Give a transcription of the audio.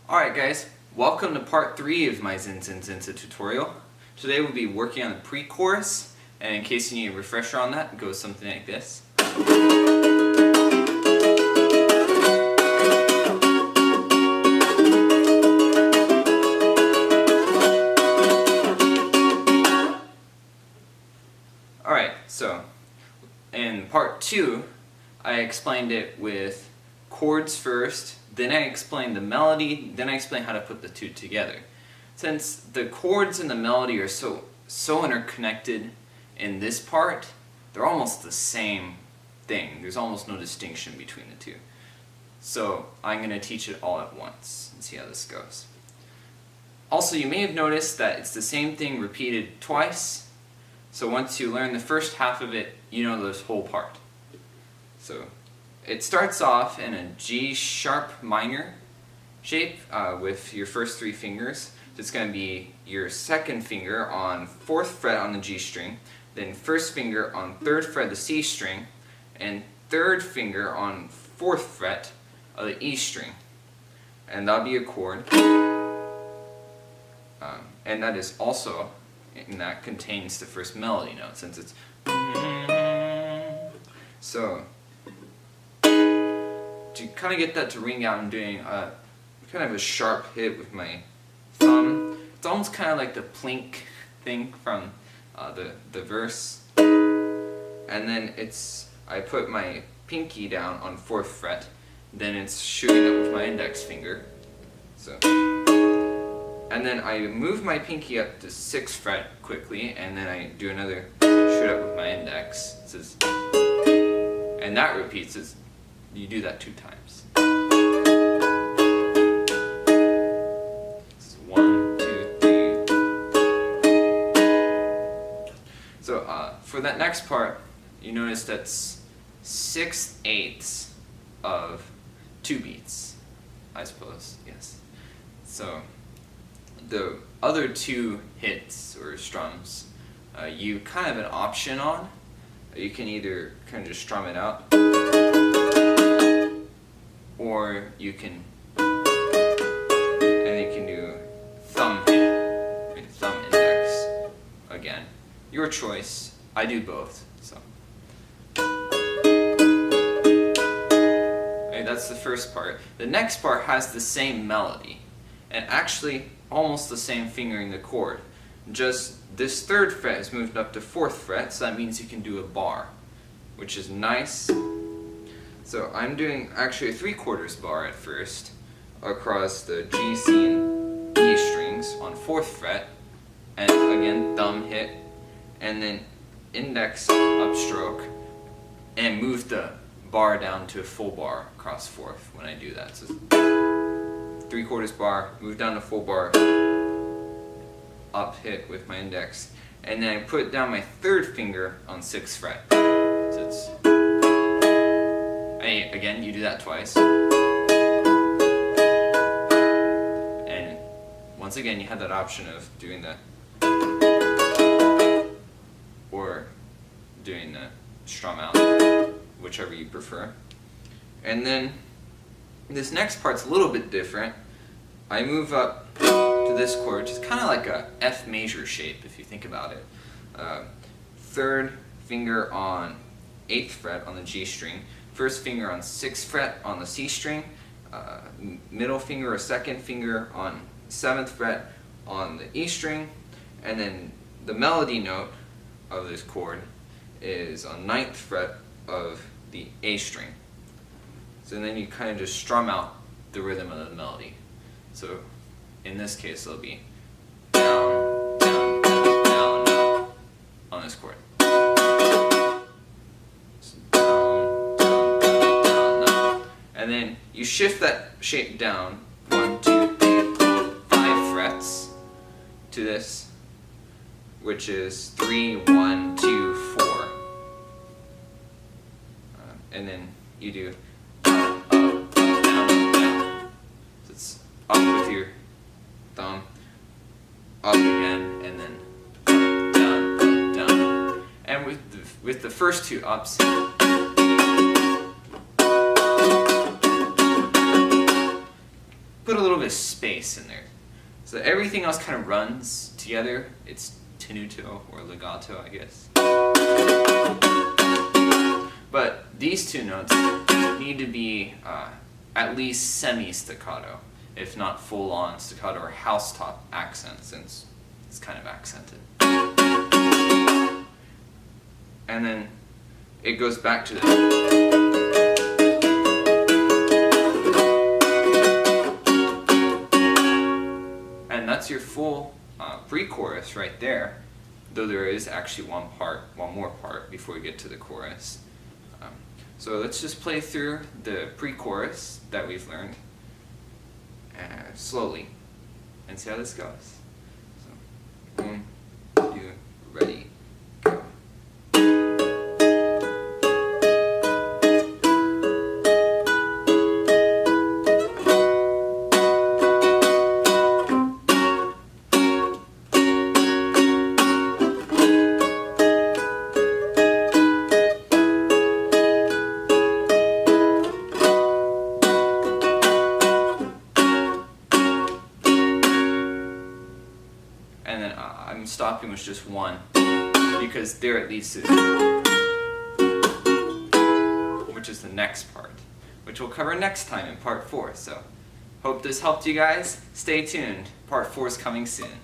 Alright guys, welcome to part 3 of my Zen Zen Zense tutorial. Today we'll be working on the pre-chorus, and in case you need a refresher on that, it goes something like this. Alright, so in part 2, I explained it with chords first, then I explained the melody, then I explained how to put the two together. Since the chords and the melody are so interconnected in this part, they're almost the same thing. There's almost no distinction between the two. So I'm going to teach it all at once and see how this goes. Also, you may have noticed that it's the same thing repeated twice. So once you learn the first half of it, you know this whole part. So it starts off in a G sharp minor shape with your first 3 fingers. So it's going to be your second finger on 4th fret on the G string, then first finger on 3rd fret of the C string, and 3rd finger on 4th fret of the E string. And that'll be a chord. And that is also, and that contains the first melody note, since it's so to kind of get that to ring out, I'm doing kind of a sharp hit with my thumb. It's almost kind of like the plink thing from the verse. And then I put my pinky down on 4th fret, then it's shooting up with my index finger. So, and then I move my pinky up to 6th fret quickly, and then I do another shoot up with my index. And that repeats. You do that 2 times. It's 1, 2, 3. So for that next part, you notice that's 6/8 of 2 beats, I suppose. Yes. So the other 2 hits or strums, you kind of have an option on. You can either kind of just strum it out, or you can do thumb hit, thumb index again. Your choice. I do both. So okay, that's the first part. The next part has the same melody, and actually almost the same fingering the chord. Just this 3rd fret is moved up to 4th fret, so that means you can do a bar, which is nice. So I'm doing actually a 3/4 bar at first across the G, C, and E strings on 4th fret, and again thumb hit, and then index upstroke, and move the bar down to a full bar across 4th when I do that. So 3/4 bar, move down to full bar, up hit with my index, and then I put down my 3rd finger on 6th fret. So it's, again, you do that twice. And once again, you have that option of doing the or doing the strum out, whichever you prefer. And then this next part's a little bit different. I move up to this chord, which is kind of like a F major shape if you think about it. 3rd finger on 8th fret on the G string, first finger on 6th fret on the C string, middle finger or 2nd finger on 7th fret on the E string, and then the melody note of this chord is on 9th fret of the A string. So then you kind of just strum out the rhythm of the melody. So in this case it'll be down, down, down, down, up on this chord. So down, down, down, down, up. And then you shift that shape down 1, 2, 3, 4, 5 frets to this, which is 3, 1, 2, 4. And then you do up, up, down, down. So it's up with your thumb, up again, and then down, down. And with the first 2 ups, put a little bit of space in there. So everything else kind of runs together. It's tenuto or legato, I guess. But these two notes need to be at least semi-staccato, if not full-on staccato or house-top accent, since it's kind of accented. And then it goes back to the... And that's your full pre-chorus right there, though there is actually one more part before we get to the chorus. So let's just play through the pre-chorus that we've learned slowly and see how this goes. So, 1, 2, ready, go. And then I'm stopping with just 1 because there it leads to, which is the next part, which we'll cover next time in part 4. So hope this helped you guys. Stay tuned. Part 4 is coming soon.